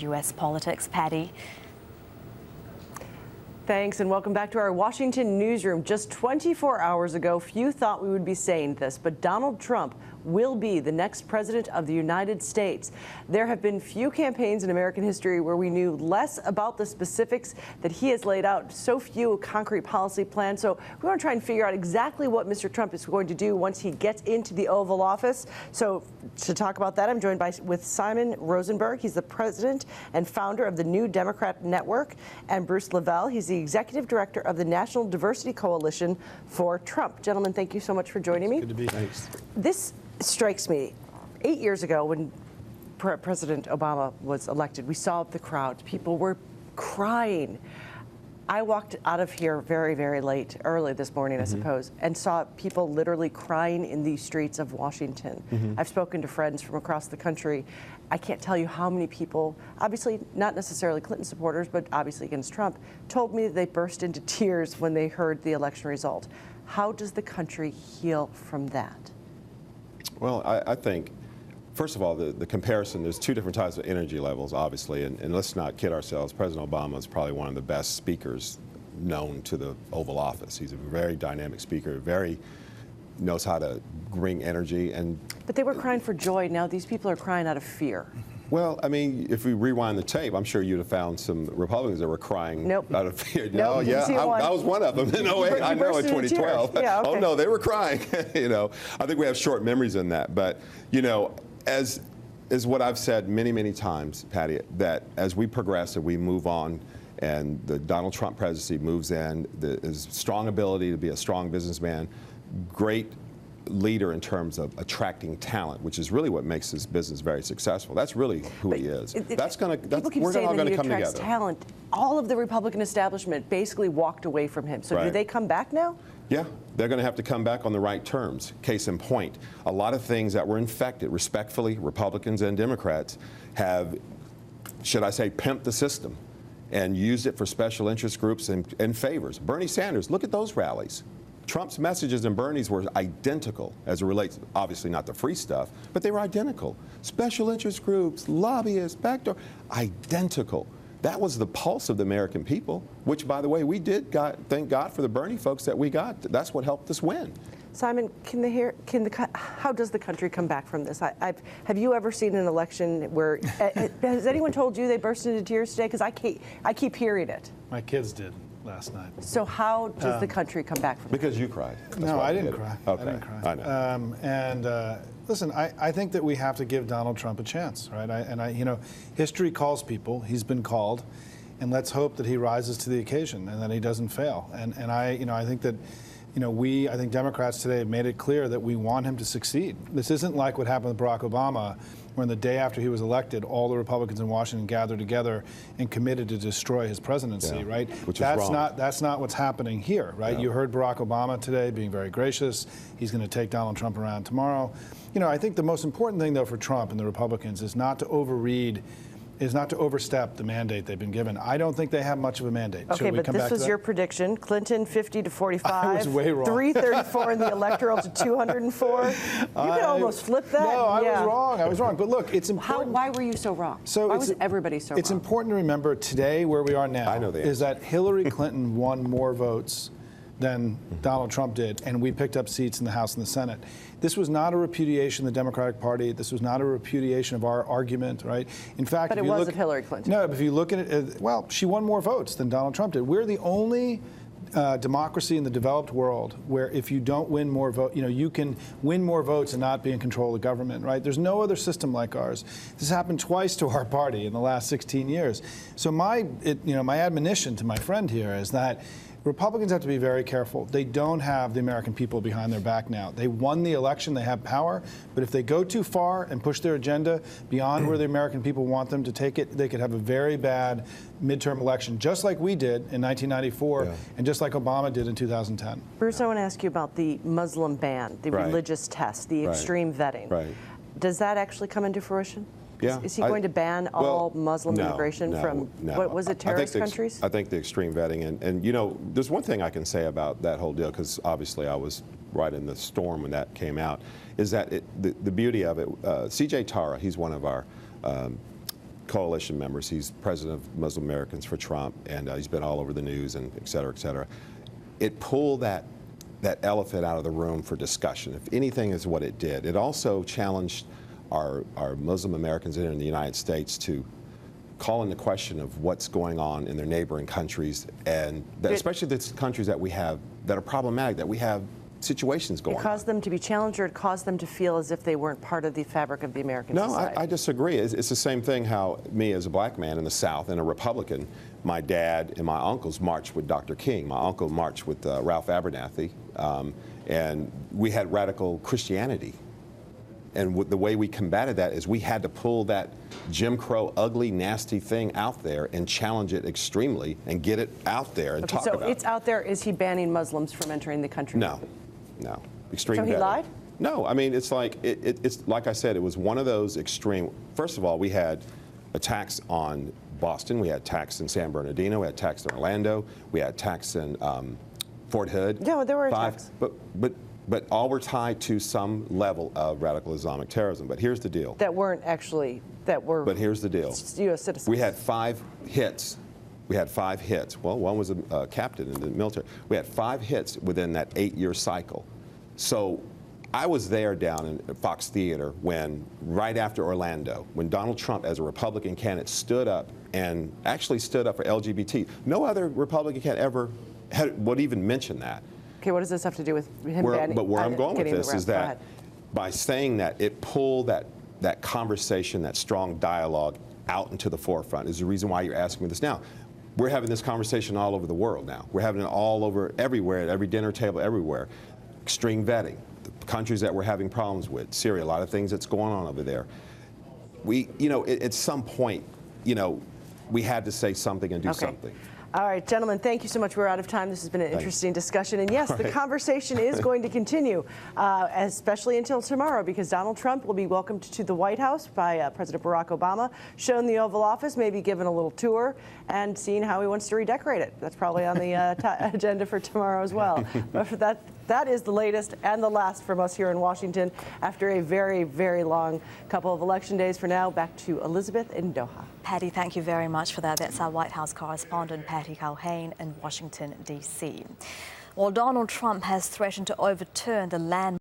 U.S. politics. Patty. Thanks, and welcome back to our Washington newsroom. Just 24 hours ago, few thought we would be saying this, but Donald Trump will be the next president of the United States. There have been few campaigns in American history where we knew less about the specifics that he has laid out, so few concrete policy plans. So we want to try and figure out exactly what Mr. Trump is going to do once he gets into the Oval Office. So to talk about that, I'm joined with Simon Rosenberg. He's the president and founder of the New Democrat Network, and Bruce LeVell. He's the executive director of the National Diversity Coalition for Trump. Gentlemen, thank you so much for joining me. Good to be here. Thanks. This strikes me. 8 years ago, when President Obama was elected, we saw the crowd. People were crying. I walked out of here very, very late, early this morning, I suppose, and saw people literally crying in the streets of Washington. I've spoken to friends from across the country. I can't tell you how many people, obviously not necessarily Clinton supporters, but obviously against Trump, told me that they burst into tears when they heard the election result. How does the country heal from that? Well, I think, first of all, the comparison, there's two different types of energy levels, obviously, and let's not kid ourselves. President Obama is probably one of the best speakers known to the Oval Office. He's a very dynamic speaker, knows how to bring energy. But they were crying for joy. Now these people are crying out of fear. Well, I mean, if we rewind the tape, I'm sure you'd have found some Republicans that were crying out of fear. Nope, oh, yeah, I was one of them. No, wait, I know in 2012. Yeah, okay. Oh, no, they were crying. I think we have short memories in that. But, as is what I've said many, many times, Patty, that as we progress and we move on and the Donald Trump presidency moves in, his strong ability to be a strong businessman, great leader in terms of attracting talent, which is really what makes this business very successful. That's really who he is. People keep saying that he attracts talent. All of the Republican establishment basically walked away from him. So do they come back now? Yeah, they're going to have to come back on the right terms. Case in point, a lot of things that were infected, respectfully, Republicans and Democrats have, should I say, pimped the system and used it for special interest groups and favors. Bernie Sanders, look at those rallies. Trump's messages and Bernie's were identical as it relates, obviously not the free stuff, but they were identical. Special interest groups, lobbyists, backdoor, identical. That was the pulse of the American people, which, by the way, we did thank God for the Bernie folks that we got. That's what helped us win. Simon, how does the country come back from this? Have you ever seen an election where, has anyone told you they burst into tears today? Because I keep hearing it. My kids did last night. So how does the country come back from because that? you cried. No, I didn't cry. Okay. I didn't cry. I know. Listen, I think that we have to give Donald Trump a chance, right? History calls people. He's been called, and let's hope that he rises to the occasion and that he doesn't fail. And I think that, I think Democrats today have made it clear that we want him to succeed. This isn't like what happened with Barack Obama, when the day after he was elected, all the Republicans in Washington gathered together and committed to destroy his presidency, right? Which is wrong. That's not what's happening here, right? No. You heard Barack Obama today being very gracious. He's going to take Donald Trump around tomorrow. I think the most important thing, though, for Trump and the Republicans is not to overstep the mandate they've been given. I don't think they have much of a mandate. Okay, but this was your prediction. Clinton 50 to 45. I was way wrong. 334 in the electoral to 204. You could almost flip that. No, I was wrong. But look, it's important. Why were you so wrong? Why was everybody so wrong? It's important to remember today where we are now is that Hillary Clinton won more votes than Donald Trump did, and we picked up seats in the House and the Senate. This was not a repudiation of the Democratic Party. This was not a repudiation of our argument, right? In fact, but it was of Hillary Clinton. No, but if you look at it, she won more votes than Donald Trump did. We're the only democracy in the developed world where if you don't win more votes, you can win more votes and not be in control of the government, right? There's no other system like ours. This happened twice to our party in the last 16 years. So my admonition to my friend here is that Republicans have to be very careful. They don't have the American people behind their back now. They won the election, they have power, but if they go too far and push their agenda beyond where the American people want them to take it, they could have a very bad midterm election, just like we did in 1994 and just like Obama did in 2010. Bruce, I want to ask you about the Muslim ban, the religious test, the extreme vetting. Right. Does that actually come into fruition? Yeah. Is he going to ban all Muslim immigration from, what was it, terrorist countries? I think the extreme vetting, and there's one thing I can say about that whole deal, because obviously I was right in the storm when that came out, is that the beauty of it, C.J. Tara, he's one of our coalition members. He's president of Muslim Americans for Trump, and he's been all over the news and et cetera, et cetera. It pulled that elephant out of the room for discussion. If anything is what it did. It also challenged our Muslim Americans here in the United States to call into question of what's going on in their neighboring countries, and especially the countries that we have that are problematic, that we have situations going on. It caused them to be challenged, or it caused them to feel as if they weren't part of the fabric of the American society? No, I disagree. It's the same thing how me as a black man in the South and a Republican, my dad and my uncles marched with Dr. King. My uncle marched with Ralph Abernathy, and we had radical Christianity. And the way we combated that is we had to pull that Jim Crow, ugly, nasty thing out there and challenge it extremely and get it out there and talk about it. So it's out there. Is he banning Muslims from entering the country? No. Extreme. So he lied? No, I mean, it's like, it's like I said, it was one of those extreme. First of all, we had attacks on Boston. We had attacks in San Bernardino. We had attacks in Orlando. We had attacks in Fort Hood. Yeah, there were attacks. But all were tied to some level of radical Islamic terrorism. But here's the deal. That weren't actually, that were. But here's the deal. U.S. citizens. We had 5 hits. Well, one was a captain in the military. We had 5 hits within that 8-year cycle. So I was there down in Fox Theater when, right after Orlando, when Donald Trump, as a Republican candidate, stood up and actually stood up for LGBT. No other Republican candidate ever would even mention that. Okay, what does this have to do with him banning? But where I'm going with this is that ahead. by saying that, it pulled that conversation, that strong dialogue out into the forefront is the reason why you're asking me this now. We're having this conversation all over the world now. We're having it all over, everywhere, at every dinner table, everywhere. Extreme vetting, the countries that we're having problems with, Syria, a lot of things that's going on over there. We, at some point, we had to say something and do something. All right, gentlemen, thank you so much. We're out of time. This has been an interesting discussion. And yes, the conversation is going to continue, especially until tomorrow, because Donald Trump will be welcomed to the White House by President Barack Obama, shown the Oval Office, maybe given a little tour, and seeing how he wants to redecorate it. That's probably on the agenda for tomorrow as well. But for that is the latest and the last from us here in Washington after a very, very long couple of election days. For now, back to Elizabeth in Doha. Patty, thank you very much for that. That's our White House correspondent, Patty Calhoun in Washington, D.C. Well, Donald Trump has threatened to overturn the land